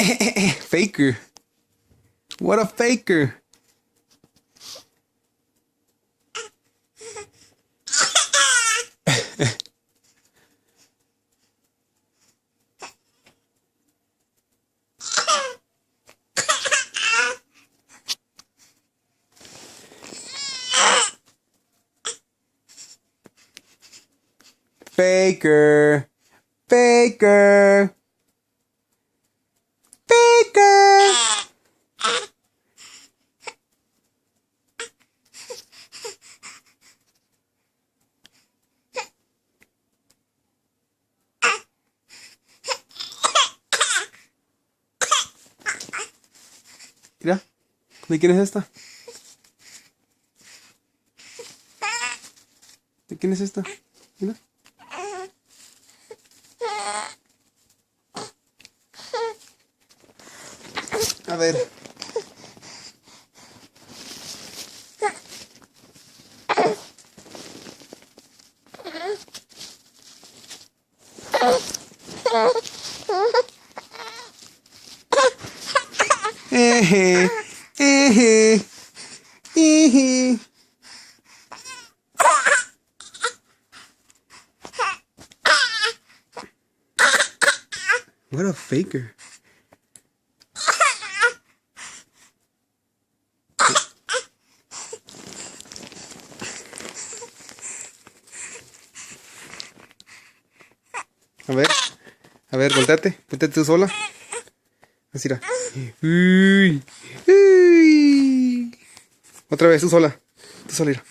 Faker. What a faker. Faker. Faker. Faker. Mira, ¿de quién es esta? ¿De quién es esta? Mira. A ver. Eje, eje, eje. What a faker. A ver, volteate tú sola. Así era. Uy, uy. Otra vez, tú sola, mira.